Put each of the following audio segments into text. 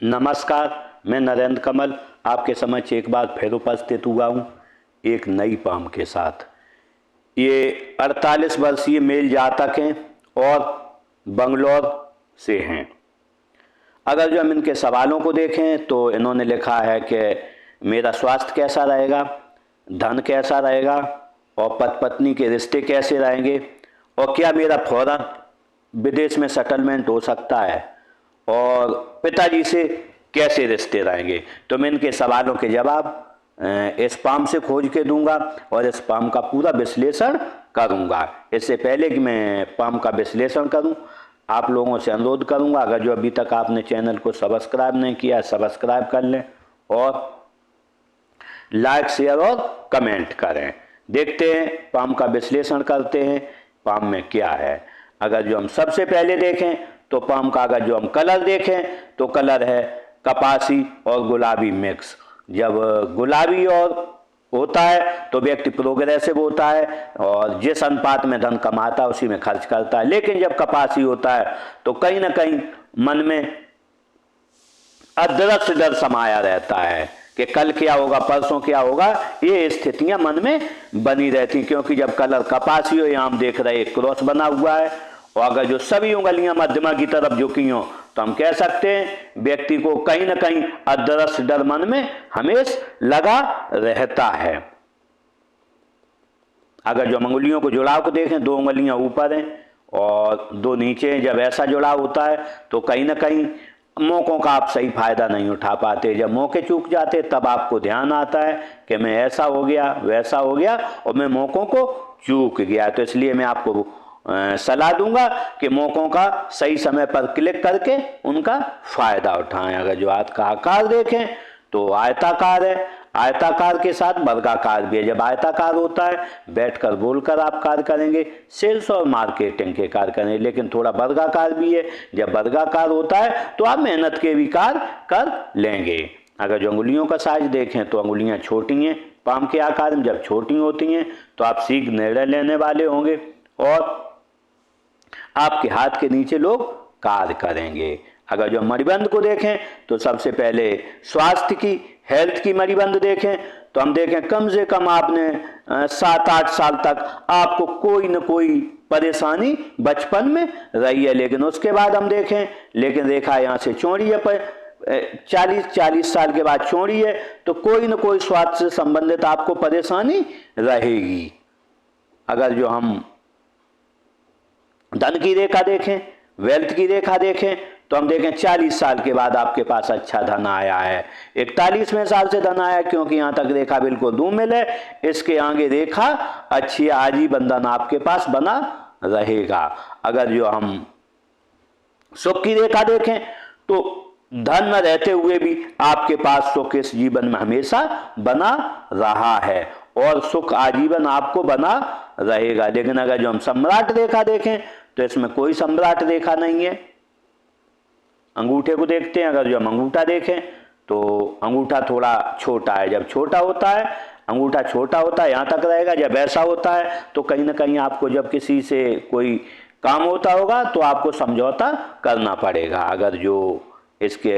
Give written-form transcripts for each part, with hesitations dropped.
नमस्कार, मैं नरेंद्र कमल आपके समक्ष एक बार फिर उपस्थित हुआ हूँ एक नई पाम के साथ। ये 48 वर्षीय मेल जातक हैं और बंगलौर से हैं। अगर जो हम इनके सवालों को देखें तो इन्होंने लिखा है कि मेरा स्वास्थ्य कैसा रहेगा, धन कैसा रहेगा और पति पत्नी के रिश्ते कैसे रहेंगे और क्या मेरा फौरन विदेश में सेटलमेंट हो सकता है और पिताजी से कैसे रिश्ते रहेंगे। तो मैं इनके सवालों के जवाब इस पाम से खोज के दूंगा और इस पाम का पूरा विश्लेषण करूंगा। इससे पहले कि मैं पाम का विश्लेषण करूं, आप लोगों से अनुरोध करूंगा, अगर जो अभी तक आपने चैनल को सब्सक्राइब नहीं किया सब्सक्राइब कर लें और लाइक शेयर और कमेंट करें। देखते हैं पाम का विश्लेषण करते हैं पाम में क्या है। अगर जो हम सबसे पहले देखें तो पाम का अगर जो हम कलर देखें तो कलर है कपासी और गुलाबी मिक्स। जब गुलाबी और होता है तो व्यक्ति प्रोग्रेसिव होता है और जिस अनुपात में धन कमाता है उसी में खर्च करता है। लेकिन जब कपासी होता है तो कहीं ना कहीं मन में अदृश्य डर समाया रहता है कि कल क्या होगा, परसों क्या होगा। ये स्थितियां मन में बनी रहती, क्योंकि जब कलर कपासी हो, यहाँ हम देख रहे हैं क्रॉस बना हुआ है और अगर जो सभी उंगलियां मध्यमा की तरफ झुकी हो तो हम कह सकते हैं व्यक्ति को कहीं ना कहीं अदृश्य डर मन में हमेशा लगा रहता है। अगर जो हम उंगलियों को जुड़ाव को देखें, दो उंगलियां ऊपर हैं और दो नीचे हैं। जब ऐसा जुड़ाव होता है तो कहीं ना कहीं मौकों का आप सही फायदा नहीं उठा पाते। जब मौके चूक जाते तब आपको ध्यान आता है कि मैं ऐसा हो गया वैसा हो गया और मैं मौकों को चूक गया। तो इसलिए मैं आपको सलाह दूंगा कि मौकों का सही समय पर क्लिक करके उनका फायदा उठाएं। अगर जो हाथ का आकार देखें तो आयताकार है, आयताकार के साथ वर्गाकार भी है। जब आयताकार होता है बैठकर बोलकर आप कार्य करेंगे, सेल्स और मार्केटिंग के कार्य करेंगे। लेकिन थोड़ा वर्गाकार भी है, जब वर्गाकार होता है तो आप मेहनत के भी कार्य कर लेंगे। अगर जो अंगुलियों का साइज देखें तो अंगुलियां छोटी हैं पाम के आकार में। जब छोटी होती हैं तो आप शीघ्र निर्णय लेने वाले होंगे और आपके हाथ के नीचे लोग कार्य करेंगे। अगर जो मणिबंध को देखें तो सबसे पहले स्वास्थ्य की, हेल्थ की मणिबंध देखें तो हम देखें कम से कम आपने 7-8 साल तक आपको कोई न कोई परेशानी बचपन में रही है। लेकिन उसके बाद हम देखें, लेकिन रेखा यहाँ से चौड़ी है पर 40 साल के बाद चौड़ी है तो कोई न कोई स्वास्थ्य से संबंधित आपको परेशानी रहेगी। अगर जो हम धन की रेखा देखें, वेल्थ की रेखा देखें तो हम देखें 40 साल के बाद आपके पास अच्छा धन आया है। 41वें साल से धन आया क्योंकि यहां तक रेखा बिल्कुल धूमिल है। इसके आगे रेखा अच्छी आजीवन धन आपके पास बना रहेगा। अगर जो हम सुख की रेखा देखें तो धन न रहते हुए भी आपके पास सुख इस जीवन में हमेशा बना रहा है और सुख आजीवन आपको बना रहेगा। लेकिन अगर जो हम सम्राट रेखा देखें तो इसमें कोई सम्राट रेखा नहीं है। अंगूठे को देखते हैं, अगर जो हम अंगूठा देखें तो अंगूठा थोड़ा छोटा है। जब छोटा होता है, अंगूठा छोटा होता है यहाँ तक रहेगा। जब ऐसा होता है तो कहीं ना कहीं आपको जब किसी से कोई काम होता होगा तो आपको समझौता करना पड़ेगा। अगर जो इसके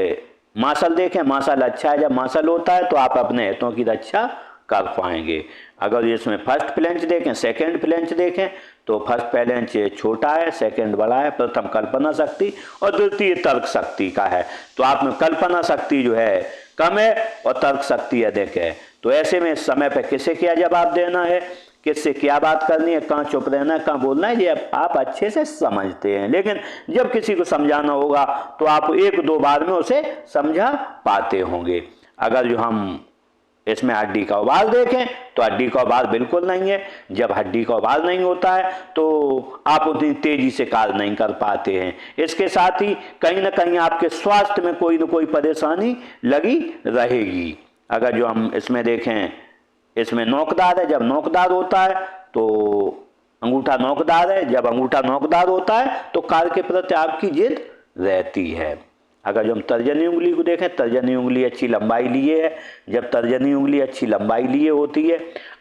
मासल देखें, मासल अच्छा है। जब मासल होता है तो आप अपने हितों की रक्षा कर पाएंगे। अगर इसमें फर्स्ट फ्लेंच देखें, सेकंड फ्लेंच देखें तो फर्स्ट फ्लेंच छोटा है, सेकंड बड़ा है। प्रथम कल्पना शक्ति और द्वितीय तर्क शक्ति का है। तो आप में कल्पना शक्ति जो है कम है और तर्क शक्ति अधिक है। तो ऐसे में समय पर किसे क्या जवाब देना है, किससे क्या बात करनी है, कहाँ चुप रहना है, कहाँ बोलना है, ये आप अच्छे से समझते हैं। लेकिन जब किसी को समझाना होगा तो आप 1-2 बार में उसे समझा पाते होंगे। अगर जो हम इसमें हड्डी का उभार देखें तो हड्डी का उभार बिल्कुल नहीं है। जब हड्डी का उभार नहीं होता है तो आप उतनी तेजी से कार्य नहीं कर पाते हैं। इसके साथ ही कहीं ना कहीं आपके स्वास्थ्य में कोई न कोई परेशानी लगी रहेगी। अगर जो हम इसमें देखें, इसमें नोकदार है। जब नोकदार होता है तो अंगूठा नोकदार है। जब अंगूठा नोकदार होता है तो कार्य के प्रति आपकी जिद रहती है। अगर जो हम तर्जनी उंगली को देखें, तर्जनी उंगली अच्छी लंबाई लिए है। जब तर्जनी उंगली अच्छी लंबाई लिए होती है,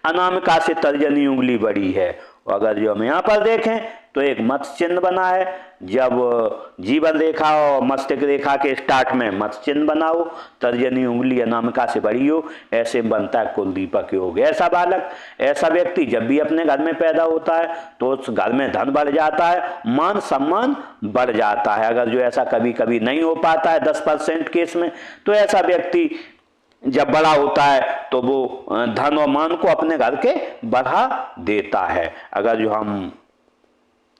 अनामिका से तर्जनी उंगली बड़ी है और अगर जो हम यहाँ पर देखें तो एक मत्स्य चिन्ह बना है। जब जीवन रेखा और मस्तिष्क रेखा के स्टार्ट में मत्स्य चिन्ह बना हो, तर्जनी उंगली अनामिका से बड़ी हो, ऐसे बनता है कुलदीपक योग। ऐसा बालक, ऐसा व्यक्ति जब भी अपने घर में पैदा होता है तो उस घर में धन बढ़ जाता है, मान सम्मान बढ़ जाता है। अगर जो ऐसा कभी कभी नहीं हो पाता है 10% केस में, तो ऐसा व्यक्ति जब बड़ा होता है तो वो धन और मान को अपने घर के बढ़ा देता है। अगर जो हम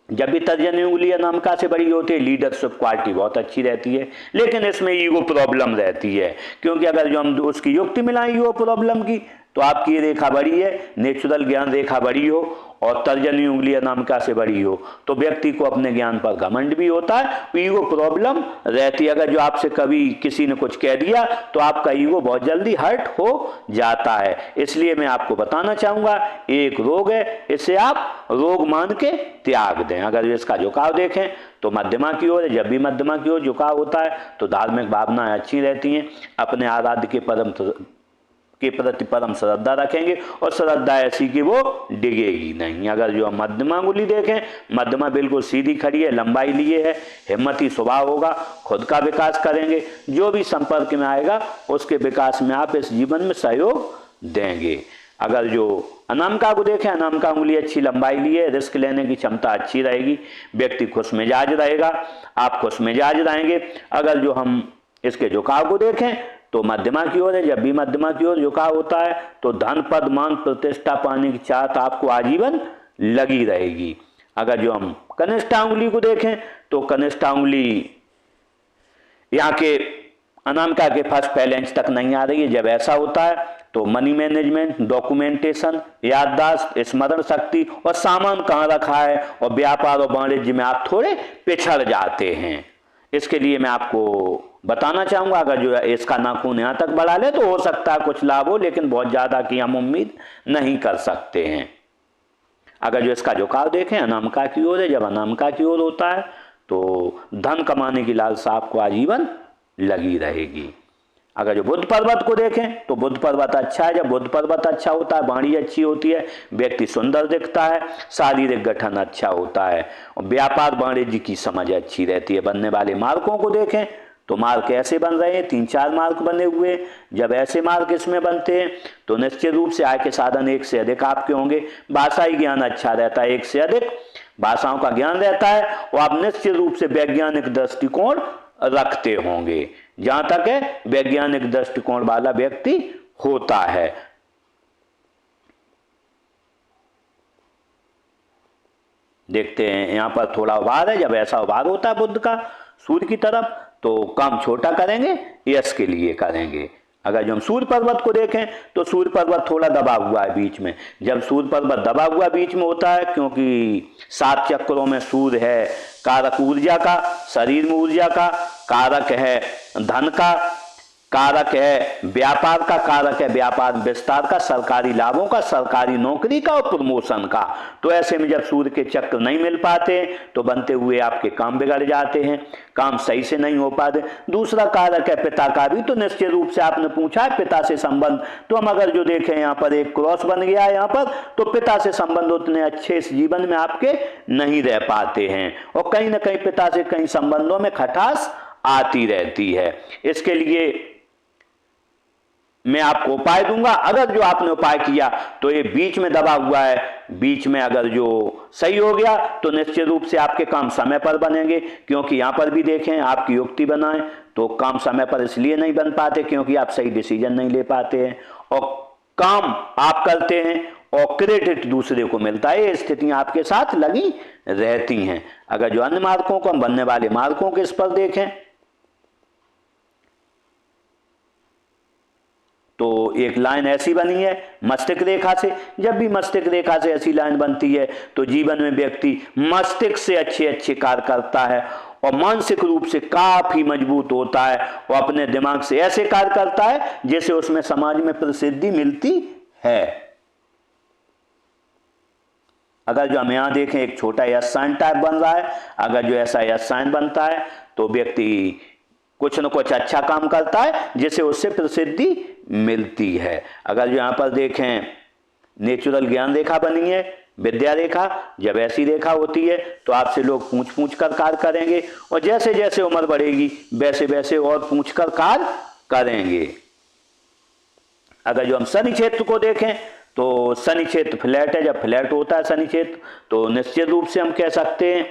जब भी तर्जनी उंगली अनामिका से बड़ी होती है, लीडरशिप क्वालिटी बहुत अच्छी रहती है, लेकिन इसमें ईगो प्रॉब्लम रहती है। क्योंकि अगर जो हम उसकी युक्ति मिलाएं ईगो प्रॉब्लम की, तो आपकी ये रेखा बड़ी है, नेचुरल ज्ञान रेखा बड़ी हो और तर्जनी उंगली अनामिका से बड़ी हो, तो व्यक्ति को अपने ज्ञान पर घमंड भी होता है, ईगो प्रॉब्लम रहती है। अगर जो आपसे कभी किसी ने कुछ कह दिया तो आपका ईगो बहुत जल्दी हर्ट हो जाता है। इसलिए मैं आपको बताना चाहूंगा, एक रोग है, इसे आप रोग मान के त्याग दें। अगर इसका झुकाव देखें तो मध्यमा की ओर है। जब भी मध्यमा की ओर झुकाव होता है तो धार्मिक भावनाएं अच्छी रहती हैं, अपने आराध्य के प्रति परम श्रद्धा रखेंगे और श्रद्धा ऐसी कि वो डिगेगी नहीं। अगर जो हम मध्यमा अंगुली देखें, मध्यमा बिल्कुल सीधी खड़ी है, लंबाई लिए है, हिम्मती स्वभाव होगा, खुद का विकास करेंगे, जो भी संपर्क में आएगा उसके विकास में आप इस जीवन में सहयोग देंगे। अगर जो अनामिका को देखें, अनामिका उंगली अच्छी लंबाई लिए, रिस्क लेने की क्षमता अच्छी रहेगी, व्यक्ति खुश मिजाज रहेगा, आप खुश मिजाज रहेंगे। अगर जो हम इसके झुकाव को देखें तो मध्यमा की ओर है। जब भी मध्यमा की ओर झुकाव होता है तो धन पद मान प्रतिष्ठा पाने की चाहत आपको आजीवन लगी रहेगी। अगर जो हम कनिष्ठा उंगली को देखें तो कनिष्ठा उंगली यहाँ के अनामिका के फर्स्ट पहले इंच तक नहीं आ रही है। जब ऐसा होता है तो मनी मैनेजमेंट, डॉक्यूमेंटेशन, याददाश्त, स्मरण शक्ति और सामान कहाँ रखा है और व्यापार और वाणिज्य में आप थोड़े पिछड़ जाते हैं। इसके लिए मैं आपको बताना चाहूंगा, अगर जो इसका नाखून यहाँ तक बढ़ा ले तो हो सकता है कुछ लाभ हो, लेकिन बहुत ज्यादा की हम उम्मीद नहीं कर सकते हैं। अगर जो इसका झुकाव देखें अनामिका की ओर है, जब अनामिका की ओर होता है तो धन कमाने की लालसा आपको आजीवन लगी रहेगी। अगर जो बुध पर्वत को देखें तो बुध पर्वत अच्छा है। जब बुध पर्वत अच्छा होता है, वाणी अच्छी होती है, व्यक्ति सुंदर दिखता है, शारीरिक गठन अच्छा होता है और व्यापार वाणिज्य की समझ अच्छी रहती है। बनने वाले मार्कों को देखें तो मार्क ऐसे बन रहे हैं, 3-4 मार्क बने हुए। जब ऐसे मार्क इसमें बनते हैं तो निश्चित रूप से आय के साधन एक से अधिक आपके होंगे। भाषाई ज्ञान अच्छा रहता है, एक से अधिक भाषाओं का ज्ञान रहता है और आप निश्चित रूप से वैज्ञानिक दृष्टिकोण रखते होंगे। जहां तक है वैज्ञानिक दृष्टिकोण वाला व्यक्ति होता है। देखते हैं यहां पर थोड़ा उभार है। जब ऐसा उभार होता है बुध का सूर्य की तरफ तो काम छोटा करेंगे, यश के लिए करेंगे। अगर जो हम सूर्य पर्वत को देखें तो सूर्य पर्वत थोड़ा दबा हुआ है बीच में। जब सूर्य पर्वत दबा हुआ बीच में होता है, क्योंकि 7 चक्रों में सूर्य है कारक ऊर्जा का, शरीर में ऊर्जा का कारक है, धन का कारक है, व्यापार का कारक है, व्यापार विस्तार का, सरकारी लाभों का, सरकारी नौकरी का और प्रमोशन का। तो ऐसे में जब सूर्य के चक्र नहीं मिल पाते तो बनते हुए आपके काम बिगड़ जाते हैं, काम सही से नहीं हो पाते। दूसरा कारक है पिता का भी। तो निश्चित रूप से आपने पूछा है पिता से संबंध, तो हम अगर जो देखें यहाँ पर एक क्रॉस बन गया है यहाँ पर, तो पिता से संबंध उतने अच्छे इस जीवन में आपके नहीं रह पाते हैं और कहीं ना कहीं पिता से कहीं संबंधों में खटास आती रहती है। इसके लिए मैं आपको उपाय दूंगा। अगर जो आपने उपाय किया तो ये बीच में दबा हुआ है, बीच में अगर जो सही हो गया तो निश्चित रूप से आपके काम समय पर बनेंगे। क्योंकि यहां पर भी देखें आपकी युक्ति बनाएं तो काम समय पर इसलिए नहीं बन पाते क्योंकि आप सही डिसीजन नहीं ले पाते हैं और काम आप करते हैं और क्रेडिट दूसरे को मिलता है। ये स्थितियां आपके साथ लगी रहती हैं। अगर जो अन्य मार्कों को हम बनने वाले मार्कों के इस पर देखें तो एक लाइन ऐसी बनी है मस्तिष्क रेखा से। जब भी मस्तिष्क रेखा से ऐसी लाइन बनती है तो जीवन में व्यक्ति मस्तिष्क से अच्छे अच्छे कार्य करता है और मानसिक रूप से काफी मजबूत होता है और अपने दिमाग से ऐसे कार्य करता है जैसे उसमें समाज में प्रसिद्धि मिलती है। अगर जो हम यहां देखें एक छोटा यस साइन टाइप बन रहा है, अगर जो ऐसा यस साइन बनता है तो व्यक्ति कुछ न कुछ अच्छा काम करता है जिससे उससे प्रसिद्धि मिलती है। अगर जो यहाँ पर देखें नेचुरल ज्ञान रेखा बनी है विद्या रेखा जब ऐसी रेखा होती है तो आपसे लोग पूछ पूछ कर कार्य करेंगे, और जैसे जैसे उम्र बढ़ेगी वैसे वैसे और पूछ कर कार्य करेंगे। अगर जो हम शनि क्षेत्र को देखें तो शनि क्षेत्र फ्लैट है। जब फ्लैट होता है शनि क्षेत्र तो निश्चित रूप से हम कह सकते हैं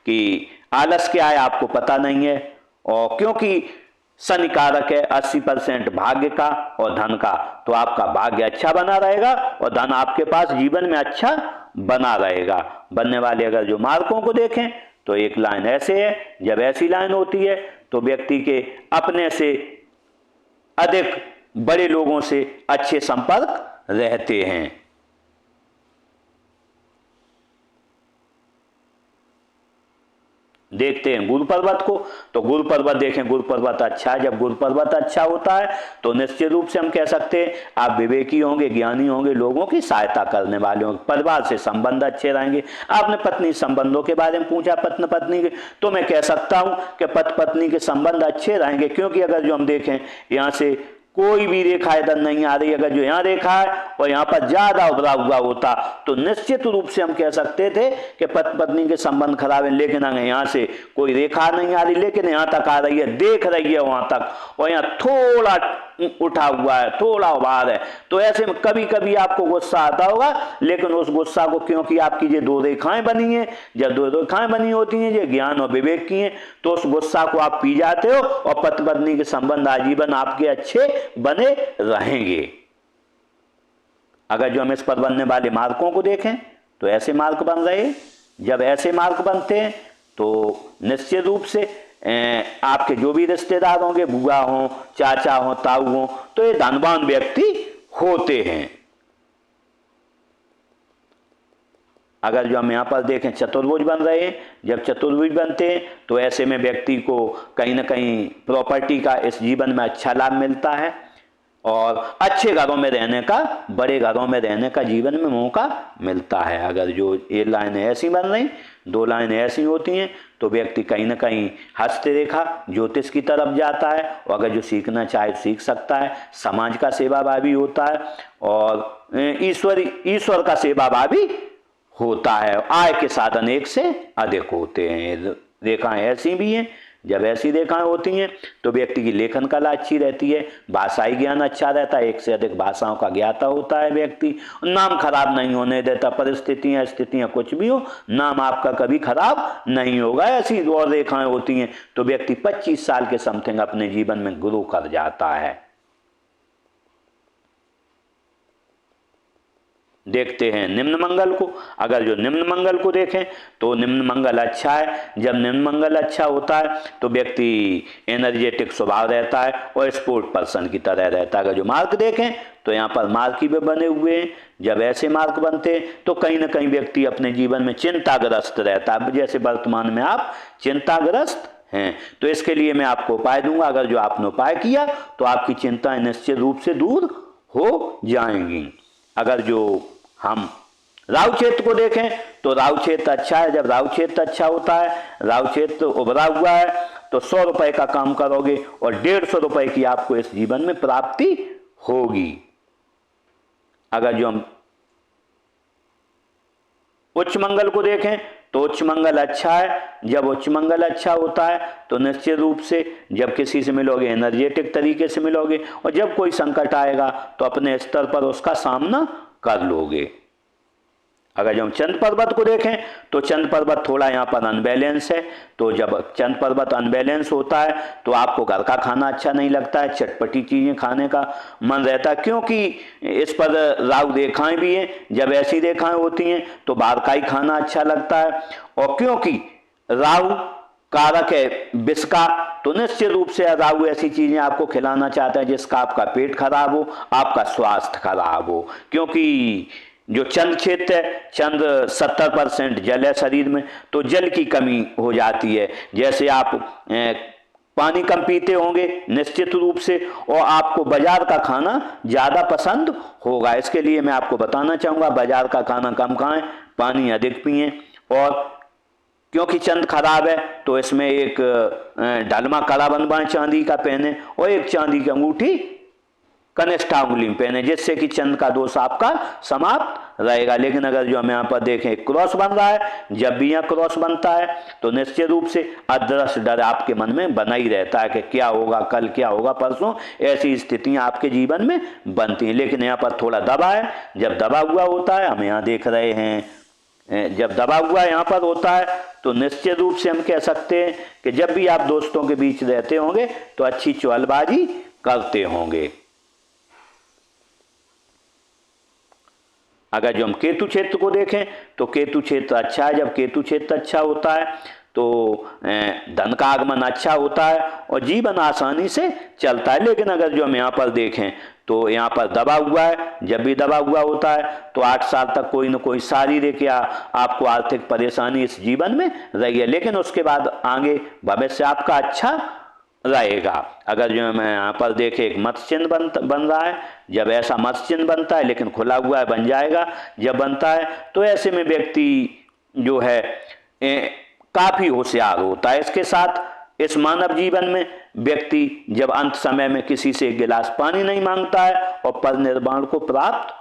कि आलस क्या है आपको पता नहीं है, और क्योंकि शनि कारक है 80% भाग्य का और धन का, तो आपका भाग्य अच्छा बना रहेगा और धन आपके पास जीवन में अच्छा बना रहेगा। बनने वाले अगर जो मार्कों को देखें तो एक लाइन ऐसे है, जब ऐसी लाइन होती है तो व्यक्ति के अपने से अधिक बड़े लोगों से अच्छे संपर्क रहते हैं। देखते हैं गुरु पर्वत को, तो गुरु पर्वत देखें, गुरु पर्वत अच्छा है। जब गुरु पर्वत अच्छा होता है तो निश्चित रूप से हम कह सकते हैं आप विवेकी होंगे, ज्ञानी होंगे, लोगों की सहायता करने वाले होंगे, परिवार से संबंध अच्छे रहेंगे। आपने पत्नी संबंधों के बारे में पूछा, पत्नी पत्नी के, तो मैं कह सकता हूं कि पति पत्नी के संबंध अच्छे रहेंगे, क्योंकि अगर जो हम देखें यहां से कोई भी रेखा इधर नहीं आ रही, अगर जो यहाँ रेखा है और यहाँ पर ज्यादा उभरा हुआ होता तो निश्चित रूप से हम कह सकते थे कि पति पत्नी के संबंध खराब है। लेकिन अगर यहाँ से कोई रेखा नहीं आ रही लेकिन यहाँ तक आ रही है, देख रही है वहां तक, और यहाँ थोड़ा उठा हुआ है, थोड़ा उभार है, तो ऐसे में कभी कभी आपको गुस्सा आता होगा, लेकिन उस गुस्सा को, क्योंकि आपकी ये दो रेखाएं बनी हैं, जब दो रेखाएं बनी होती हैं ये ज्ञान और विवेक की हैं, तो उस गुस्सा को आप पी जाते हो और पति पत्नी के संबंध आजीवन आपके अच्छे बने रहेंगे। अगर जो हम इस पर बनने वाले मार्कों को देखें तो ऐसे मार्क बन रहे, जब ऐसे मार्क बनते हैं तो निश्चित रूप से आपके जो भी रिश्तेदार होंगे, बुआ हो, चाचा हो, ताऊ हो, तो ये धनवान व्यक्ति होते हैं। अगर जो हम यहाँ पर देखें चतुर्भुज बन रहे हैं, जब चतुर्भुज बनते हैं तो ऐसे में व्यक्ति को कहीं ना कहीं प्रॉपर्टी का इस जीवन में अच्छा लाभ मिलता है और अच्छे घरों में रहने का, बड़े घरों में रहने का जीवन में मौका मिलता है। अगर जो ये लाइनें ऐसी बन रही, दो लाइनें ऐसी होती हैं तो व्यक्ति कहीं ना कहीं हस्तरेखा ज्योतिष की तरफ जाता है, और अगर जो सीखना चाहे सीख सकता है, समाज का सेवाभावी होता है और ईश्वर का सेवाभावी होता है। आय के साधन एक से अधिक होते हैं। रेखाएं ऐसी भी हैं, जब ऐसी रेखाएं होती हैं तो व्यक्ति की लेखन कला अच्छी रहती है, भाषाई ज्ञान अच्छा रहता है, एक से अधिक भाषाओं का ज्ञाता होता है व्यक्ति, नाम खराब नहीं होने देता, परिस्थितियां स्थितियां कुछ भी हो, नाम आपका कभी खराब नहीं होगा। ऐसी और रेखाएं होती हैं तो व्यक्ति 25 साल के समथिंग अपने जीवन में ग्रो कर जाता है। देखते हैं निम्न मंगल को। अगर जो निम्न मंगल को देखें तो निम्न मंगल अच्छा है। जब निम्न मंगल अच्छा होता है तो व्यक्ति एनर्जेटिक स्वभाव रहता है और स्पोर्ट पर्सन की तरह रहता है। अगर जो मार्क देखें तो यहाँ पर मार्क ही भी बने हुए हैं। जब ऐसे मार्क बनते हैं तो कहीं ना कहीं व्यक्ति अपने जीवन में चिंताग्रस्त रहता है, जैसे वर्तमान में आप चिंताग्रस्त हैं। तो इसके लिए मैं आपको उपाय दूंगा, अगर जो आपने उपाय किया तो आपकी चिंताएं निश्चित रूप से दूर हो जाएंगी। अगर जो हम राहु क्षेत्र को देखें तो राहु क्षेत्र अच्छा है। जब राहु क्षेत्र अच्छा होता है, राहु क्षेत्र उभरा हुआ है, तो 100 रुपए का काम करोगे और 150 रुपए की आपको इस जीवन में प्राप्ति होगी। अगर जो हम उच्च मंगल को देखें तो उच्च मंगल अच्छा है। जब उच्च मंगल अच्छा होता है तो निश्चित रूप से जब किसी से मिलोगे एनर्जेटिक तरीके से मिलोगे, और जब कोई संकट आएगा तो अपने स्तर पर उसका सामना कर लोगे। अगर जब हम चंद्र पर्वत को देखें तो चंद्र पर्वत थोड़ा यहाँ पर अनबैलेंस है। तो जब चंद्र पर्वत अनबैलेंस होता है तो आपको घर का खाना अच्छा नहीं लगता है, चटपटी चीजें खाने का मन रहता है, क्योंकि इस पर राहु रेखाएं भी हैं। जब ऐसी रेखाएं होती हैं तो बाहर का ही खाना अच्छा लगता है, और क्योंकि राहु कारक है विष का, तो निश्चित रूप से राहु ऐसी चीजें आपको खिलाना चाहता है जिसका आपका पेट खराब हो, आपका स्वास्थ्य खराब हो। क्योंकि जो चंद्र क्षेत्र है, चंद्र 70% जल है शरीर में, तो जल की कमी हो जाती है। जैसे आप पानी कम पीते होंगे निश्चित रूप से, और आपको बाजार का खाना ज्यादा पसंद होगा। इसके लिए मैं आपको बताना चाहूंगा बाजार का खाना कम खाएं, पानी अधिक पिएं। और क्योंकि चंद्र खराब है तो इसमें एक ढलमा कड़ा बनवाएं चांदी का पहने, और एक चांदी की अंगूठी कनिष्ठा उंगली में पहने, जिससे कि चंद्र का दोष आपका समाप्त रहेगा। लेकिन अगर जो हम यहाँ पर देखें क्रॉस बन रहा है, जब भी यहाँ क्रॉस बनता है तो निश्चित रूप से अदृश्य डर आपके मन में बना ही रहता है कि क्या होगा कल, क्या होगा परसों, ऐसी स्थितियां आपके जीवन में बनती हैं। लेकिन यहाँ पर थोड़ा दबा है, जब दबा हुआ होता है, हम यहाँ देख रहे हैं, जब दबा हुआ यहाँ पर होता है तो निश्चित रूप से हम कह सकते हैं कि जब भी आप दोस्तों के बीच रहते होंगे तो अच्छी चौलबाजी करते होंगे। अगर जो हम केतु क्षेत्र को देखें तो केतु क्षेत्र अच्छा है। जब केतु क्षेत्र अच्छा होता है तो धन का आगमन अच्छा होता है और जीवन आसानी से चलता है। लेकिन अगर जो हम यहाँ पर देखें तो यहाँ पर दबा हुआ है, जब भी दबा हुआ होता है तो 8 साल तक कोई न कोई शारीरिक या आपको आर्थिक परेशानी इस जीवन में रही है। लेकिन उसके बाद आगे भविष्य आपका अच्छा रहेगा। अगर जो मैं यहाँ पर देखे एक मत्स्य चिन्ह बन रहा है, जब ऐसा मत्स्य चिन्ह बनता है, लेकिन खुला हुआ है, बन जाएगा जब बनता है, तो ऐसे में व्यक्ति जो है काफी होशियार होता है। इसके साथ इस मानव जीवन में व्यक्ति जब अंत समय में किसी से एक गिलास पानी नहीं मांगता है और परिनिर्वाण को प्राप्त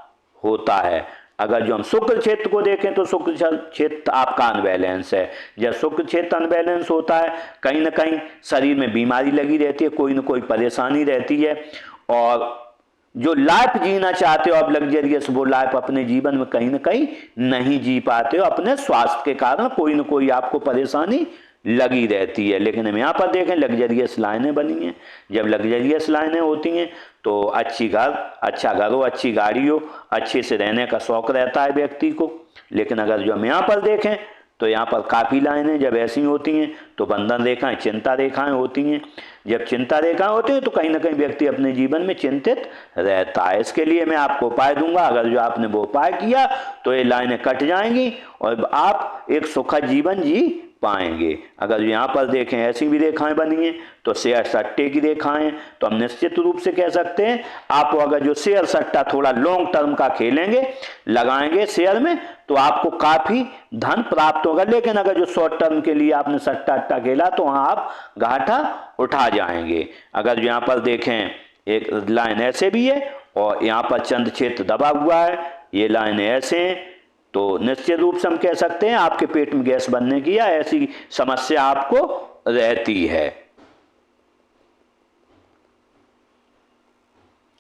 होता है। अगर जो हम शुक्र क्षेत्र को देखें तो शुक्र क्षेत्र आपका अनबैलेंस है। जब शुक्र क्षेत्र अनबैलेंस होता है, कहीं ना कहीं शरीर में बीमारी लगी रहती है, कोई ना कोई परेशानी रहती है, और जो लाइफ जीना चाहते हो आप लग्जरियस, वो लाइफ अपने जीवन में कहीं ना कहीं नहीं जी पाते हो। अपने स्वास्थ्य के कारण कोई ना कोई आपको परेशानी लगी रहती है। लेकिन हम यहाँ पर देखें लग्जरियस लाइनें बनी हैं। जब लग्जरियस लाइनें होती हैं तो अच्छा घर हो, अच्छी गाड़ी हो, अच्छे से रहने का शौक रहता है व्यक्ति को। लेकिन अगर जो हम यहाँ पर देखें तो यहाँ पर काफ़ी लाइनें जब ऐसी होती हैं तो बंधन रेखाएं, चिंता रेखाएं होती हैं। जब चिंता रेखाएं होती हैं तो कहीं ना कहीं व्यक्ति अपने जीवन में चिंतित रहता है। इसके लिए मैं आपको उपाय दूंगा। अगर जो आपने वो उपाय किया तो ये लाइनें कट जाएंगी और आप एक सुखद जीवन जी पाएंगे। अगर यहाँ पर देखें ऐसी भी रेखाएं बनी हैं तो शेयर सट्टे की रेखाएं, तो हम निश्चित रूप से कह सकते हैं आप अगर जो शेयर सट्टा थोड़ा लॉन्ग टर्म का खेलेंगे, लगाएंगे शेयर में, तो आपको काफी धन प्राप्त होगा। लेकिन अगर जो शॉर्ट टर्म के लिए आपने सट्टा अट्टा खेला तो वहां आप घाटा उठा जाएंगे। अगर यहाँ पर देखें एक लाइन ऐसे भी है और यहाँ पर चंद्र क्षेत्र दबा हुआ है, ये लाइन ऐसे हैं, तो निश्चित रूप से हम कह सकते हैं आपके पेट में गैस बनने की या ऐसी समस्या आपको रहती है।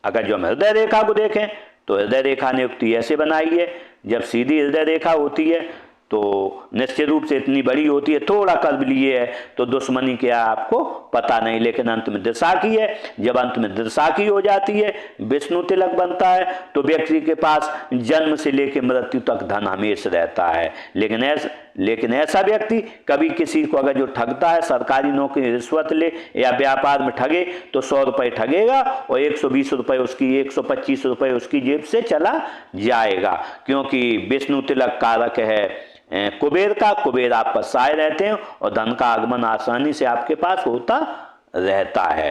अगर जो हम हृदय रेखा को देखें तो हृदय रेखा ने युक्ति ऐसे बनाई है, जब सीधी हृदय रेखा होती है तो निश्चित रूप से इतनी बड़ी होती है, थोड़ा कर्व लिए है तो दुश्मनी क्या आपको पता नहीं, लेकिन अंत में दिशा की है। जब अंत में दिशा की हो जाती है, विष्णु तिलक बनता है, तो व्यक्ति के पास जन्म से लेकर मृत्यु तक धन हमेशा रहता है। लेकिन ऐसा व्यक्ति कभी किसी को अगर जो ठगता है, सरकारी नौकरी रिश्वत ले या व्यापार में ठगे, तो 100 रुपये ठगेगा और 120 रुपये उसकी, 125 रुपये उसकी जेब से चला जाएगा, क्योंकि विष्णु तिलक कारक है कुबेर का। कुबेर आप पर साए रहते हैं और धन का आगमन आसानी से आपके पास होता रहता है।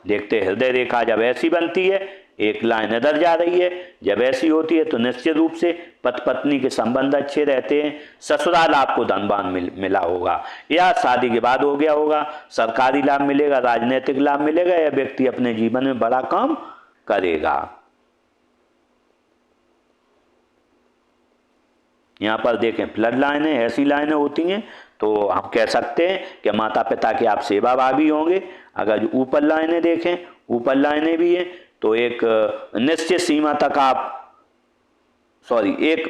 देखते हृदय रेखा जब ऐसी बनती है, एक लाइन इधर जा रही है, जब ऐसी होती है तो निश्चित रूप से पति पत्नी के संबंध अच्छे रहते हैं, ससुराल आपको धनवान मिला होगा या शादी के बाद हो गया होगा, सरकारी लाभ मिलेगा, राजनीतिक लाभ मिलेगा, या व्यक्ति अपने जीवन में बड़ा काम करेगा। यहाँ पर देखें फ्लड लाइनें, ऐसी लाइनें होती हैं तो हम कह सकते हैं कि माता पिता के आप सेवा भावी होंगे। अगर जो ऊपर लाइनें देखें, ऊपर लाइनें भी हैं तो एक निश्चित सीमा तक एक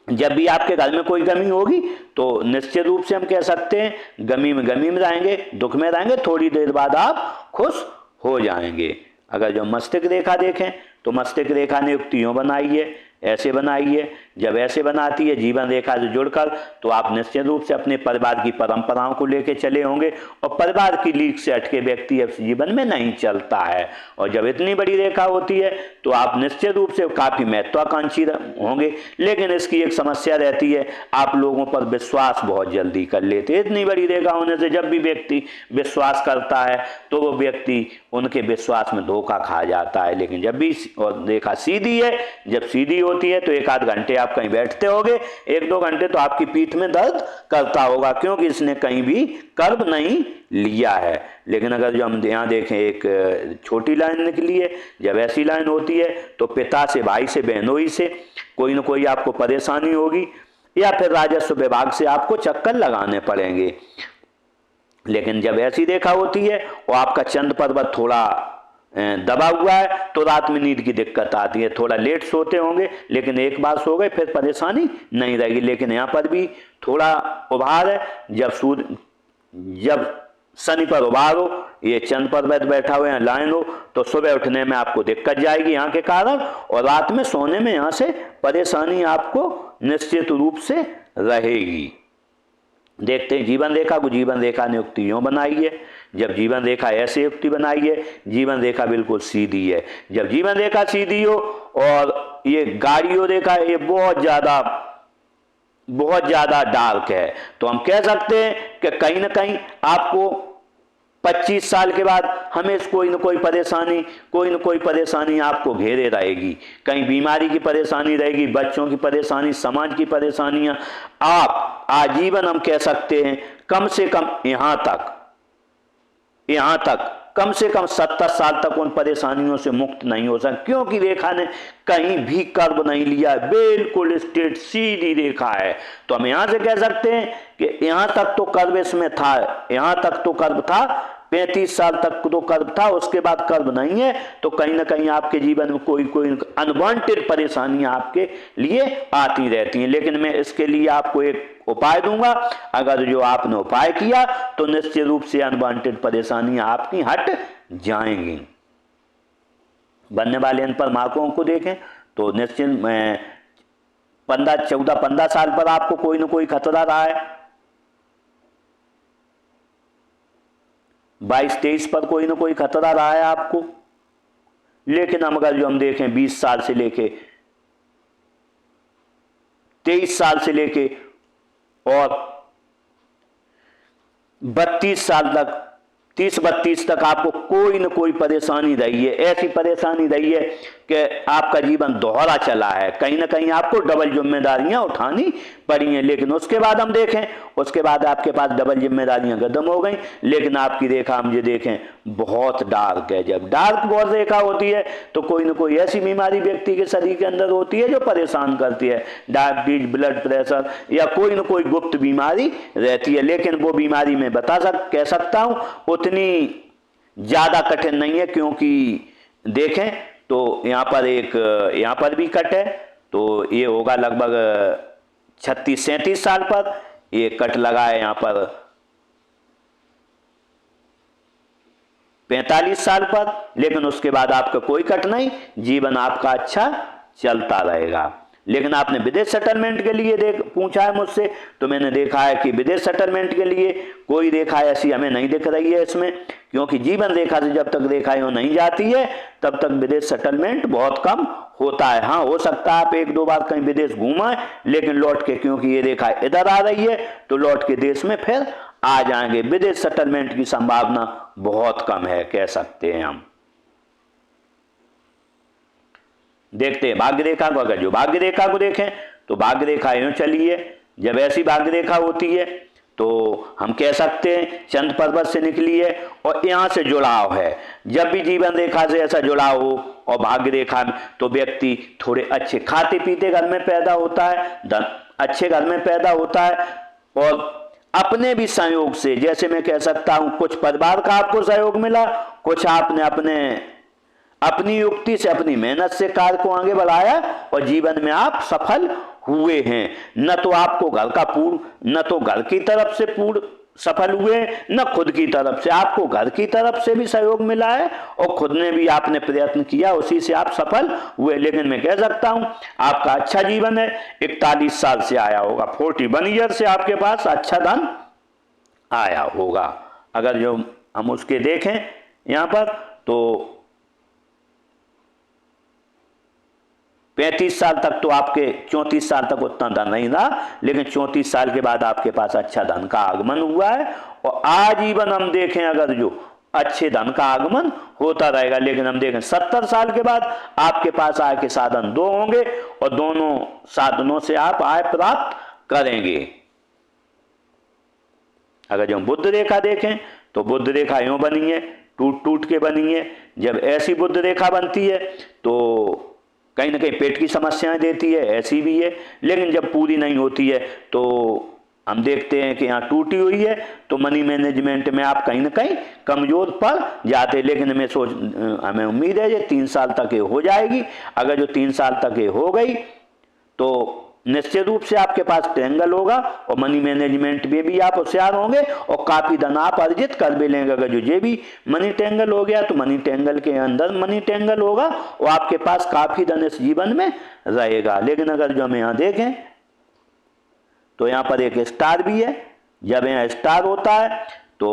जब भी आपके घर में कोई कमी होगी तो निश्चित रूप से हम कह सकते हैं गमी में रहेंगे, दुख में रहेंगे, थोड़ी देर बाद आप खुश हो जाएंगे। अगर जो मस्तिष्क रेखा देखें तो मस्तिष्क रेखा ने युक्तियों बनाई है, ऐसे बनाई है। जब ऐसे बनाती है जीवन रेखा से जुड़कर, तो आप निश्चित रूप से अपने परिवार की परंपराओं को लेकर चले होंगे और परिवार की लीक से हटके व्यक्ति अब जीवन में नहीं चलता है। और जब इतनी बड़ी रेखा होती है तो आप निश्चित रूप से काफी महत्वाकांक्षी होंगे। लेकिन इसकी एक समस्या रहती है, आप लोगों पर विश्वास बहुत जल्दी कर लेते हैं। इतनी बड़ी रेखा होने से जब भी व्यक्ति विश्वास करता है तो वो व्यक्ति उनके विश्वास में धोखा खा जाता है। लेकिन जब भी रेखा सीधी है, जब सीधी होती है तो 1-8 घंटे आप कहीं बैठते होगे, 1-2 घंटे तो आपकी पीठ में दर्द करता होगा, क्योंकि इसने कहीं भी कर्व नहीं लिया है। लेकिन अगर जो हम यहाँ देखें एक छोटी लाइन निकली है, जब ऐसी लाइन होती है तो पिता से, भाई से, बहनोई से कोई न कोई आपको परेशानी होगी, या फिर राजस्व विभाग से आपको चक्कर लगाने पड़ेंगे। लेकिन जब ऐसी रेखा होती है और आपका चंद्र पर्वत थोड़ा दबा हुआ है तो रात में नींद की दिक्कत आती है, थोड़ा लेट सोते होंगे, लेकिन एक बार सो गए फिर परेशानी नहीं रहेगी। लेकिन यहाँ पर भी थोड़ा उभार है, जब शनि पर उभार हो, ये चंद्र पर्वत बैठा हुआ है, लाइन हो, तो सुबह उठने में आपको दिक्कत जाएगी यहाँ के कारण, और रात में सोने में यहाँ से परेशानी आपको निश्चित रूप से रहेगी। देखते हैं जीवन रेखा को। जीवन रेखा ने युक्ति यूँ बनाई है, जब जीवन रेखा ऐसे युक्ति बनाई है, जीवन रेखा बिल्कुल सीधी है। जब जीवन रेखा सीधी हो और ये गाड़ियों रेखा, ये बहुत ज़्यादा डार्क है, तो हम कह सकते हैं कि कहीं ना कहीं आपको 25 साल के बाद हमेशा कोई न कोई परेशानी आपको घेरे रहेगी। कहीं बीमारी की परेशानी रहेगी, बच्चों की परेशानी, समाज की परेशानियां। आप आजीवन हम कह सकते हैं कम से कम यहाँ तक कम से कम 70 साल तक उन परेशानियों से मुक्त नहीं हो सकते, क्योंकि रेखा ने कहीं भी कर्व नहीं लिया, बिल्कुल स्ट्रेट सीधी रेखा है। तो हम यहाँ से कह सकते हैं कि यहाँ तक तो कर्व इसमें था, यहाँ तक तो कर्व था, 35 साल तक तो कर्व था, उसके बाद कर्व नहीं है। तो कहीं ना कहीं आपके जीवन में कोई अनवांटेड परेशानियां आपके लिए आती रहती हैं। लेकिन मैं इसके लिए आपको एक उपाय दूंगा, अगर जो आपने उपाय किया तो निश्चित रूप से अनवांटेड परेशानियां आपकी हट जाएंगी। बनने वाले इन पर मार्कों को देखें तो निश्चित 15 साल पर आपको कोई ना कोई खतरा रहा है, 22-23 पर कोई ना कोई खतरा रहा है आपको। लेकिन हम देखें 20 साल से लेके 23 साल से लेके और 32 साल तक, 30-32 तक आपको कोई न कोई परेशानी रही है। ऐसी परेशानी रही है कि आपका जीवन दोहरा चला है, कहीं ना कहीं आपको डबल जिम्मेदारियां उठानी पड़ी हैं। लेकिन उसके बाद हम देखें, उसके बाद आपके पास डबल जिम्मेदारियां खत्म हो गई। लेकिन आपकी रेखा हम ये देखें बहुत डार्क है। जब डार्क बहुत रेखा होती है तो कोई न कोई ऐसी बीमारी व्यक्ति के शरीर के अंदर होती है जो परेशान करती है, डायबिटीज, ब्लड प्रेशर, या कोई न कोई गुप्त बीमारी रहती है। लेकिन वो बीमारी मैं कह सकता हूं उतनी ज्यादा कठिन नहीं है, क्योंकि देखें तो यहाँ पर भी कट है, तो ये होगा लगभग 36-37 साल पर ये कट लगा है, यहाँ पर 45 साल पर। लेकिन उसके बाद आपका कोई कट नहीं, जीवन आपका अच्छा चलता रहेगा। लेकिन आपने विदेश सेटलमेंट के लिए पूछा है मुझसे, तो मैंने देखा है कि विदेश सेटलमेंट के लिए कोई रेखा ऐसी हमें नहीं दिख रही है इसमें, क्योंकि जीवन रेखा से जब तक रेखाएं नहीं जाती है तब तक विदेश सेटलमेंट बहुत कम होता है। हाँ, हो सकता है आप 1-2 बार कहीं विदेश घूमा है, लेकिन लौट के, क्योंकि ये रेखा इधर आ रही है तो लौट के देश में फिर आ जाएंगे। विदेश सेटलमेंट की संभावना बहुत कम है, कह सकते हैं हम। देखते हैं भाग्य रेखा को। अगर जो भाग्य रेखा को देखें तो भाग्य रेखा यूं चली है, जब ऐसी भाग्य रेखा होती है तो हम कह सकते हैं चंद्र पर्वत से निकली है और यहाँ से जुड़ाव है। जब भी जीवन रेखा से ऐसा जुड़ाव हो और भाग्य रेखा में, तो व्यक्ति थोड़े अच्छे खाते पीते घर में पैदा होता है, अच्छे घर में पैदा होता है, और अपने भी संयोग से, जैसे मैं कह सकता हूं कुछ परिवार का आपको सहयोग मिला, कुछ आपने अपनी युक्ति से, अपनी मेहनत से कार्य को आगे बढ़ाया और जीवन में आप सफल हुए हैं। न तो आपको न तो घर की तरफ से पूर्ण सफल हुए, न खुद की तरफ से। आपको घर की तरफ से भी सहयोग मिला है और खुद ने भी आपने प्रयत्न किया, उसी से आप सफल हुए। लेकिन मैं कह सकता हूं आपका अच्छा जीवन है। 41 साल से आया होगा, 41 ईयर से आपके पास अच्छा धन आया होगा। अगर जो हम उसके देखें यहां पर तो 35 साल तक तो आपके, 34 साल तक उतना धन नहीं रहा, लेकिन 34 साल के बाद आपके पास अच्छा धन का आगमन हुआ है और आजीवन हम देखें अगर जो अच्छे धन का आगमन होता रहेगा। लेकिन हम देखें 70 साल के बाद आपके पास आय के साधन 2 होंगे और दोनों साधनों से आप आय प्राप्त करेंगे। अगर जो हम बुध रेखा देखें तो बुध रेखा यूँ बनी है, टूट टूट के बनी है। जब ऐसी बुध रेखा बनती है तो कहीं ना कहीं पेट की समस्याएं देती है, ऐसी भी है। लेकिन जब पूरी नहीं होती है तो हम देखते हैं कि यहाँ टूटी हुई है, तो मनी मैनेजमेंट में आप कहीं ना कहीं कमजोर पड़ जाते। लेकिन हमें उम्मीद है ये 3 साल तक ये हो जाएगी। अगर जो 3 साल तक ये हो गई तो निश्चित रूप से आपके पास ट्रायंगल होगा और मनी मैनेजमेंट में भी आप होशियार होंगे और काफी धन आप अर्जित कर भी लेंगे। अगर जो ये भी मनी ट्रायंगल हो गया तो मनी ट्रायंगल के अंदर मनी ट्रायंगल होगा और आपके पास काफी धन इस जीवन में रहेगा। लेकिन अगर जो हम यहाँ देखें तो यहाँ पर एक स्टार भी है। जब यहाँ स्टार होता है तो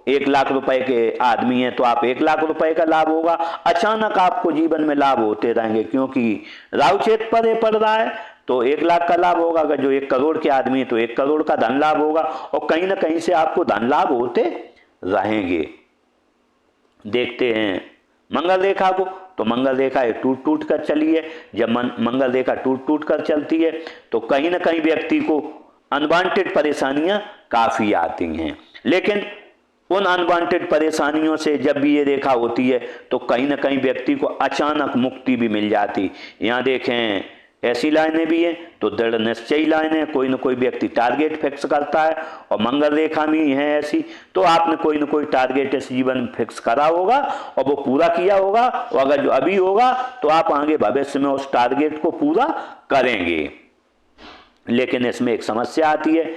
1 लाख रुपए के आदमी है तो आप 1 लाख रुपए का लाभ होगा। अचानक आपको जीवन में लाभ होते रहेंगे क्योंकि राहु क्षेत्र पर पड़ रहा है, तो 1 लाख का लाभ होगा। अगर जो 1 करोड़ के आदमी है तो 1 करोड़ का धन लाभ होगा और कहीं ना कहीं से आपको धन लाभ होते रहेंगे। देखते हैं मंगल रेखा को, तो मंगल रेखा टूट टूट कर चली है। जब मंगल रेखा टूट टूट कर चलती है तो कहीं ना कहीं व्यक्ति को अनवांटेड परेशानियां काफी आती हैं। लेकिन उन अनवांटेड परेशानियों से जब भी ये रेखा होती है तो कहीं ना कहीं व्यक्ति को अचानक मुक्ति भी मिल जाती। यहाँ देखें ऐसी लाइनें भी हैं तो दृढ़ निश्चयी लाइनें, कोई ना कोई व्यक्ति टारगेट फिक्स करता है और मंगल रेखा में है ऐसी, तो आपने कोई ना कोई टारगेट इस जीवन में फिक्स करा होगा और वो पूरा किया होगा। और अगर जो अभी होगा तो आप आगे भविष्य में उस टारगेट को पूरा करेंगे। लेकिन इसमें एक समस्या आती है,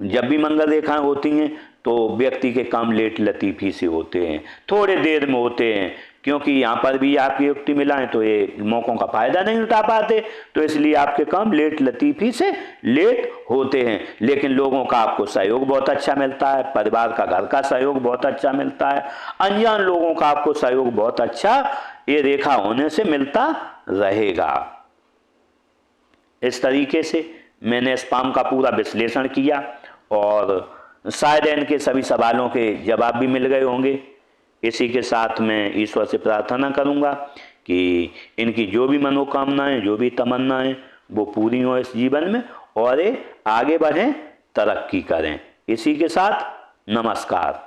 जब भी मंगल रेखाएं होती हैं तो व्यक्ति के काम लेट लतीफी से होते हैं, थोड़े देर में होते हैं। क्योंकि यहाँ पर भी आपकी युक्ति मिलाएं तो ये मौकों का फायदा नहीं उठा पाते, तो इसलिए आपके काम लेट लतीफी से लेट होते हैं। लेकिन लोगों का आपको सहयोग बहुत अच्छा मिलता है, परिवार का घर का सहयोग बहुत अच्छा मिलता है, अनजान लोगों का आपको सहयोग बहुत अच्छा ये रेखा होने से मिलता रहेगा। इस तरीके से मैंने स्पाम का पूरा विश्लेषण किया और शायद इनके सभी सवालों के जवाब भी मिल गए होंगे। इसी के साथ मैं ईश्वर से प्रार्थना करूंगा कि इनकी जो भी मनोकामनाएं, जो भी तमन्नाएं वो पूरी हो इस जीवन में और ये आगे बढ़ें, तरक्की करें। इसी के साथ नमस्कार।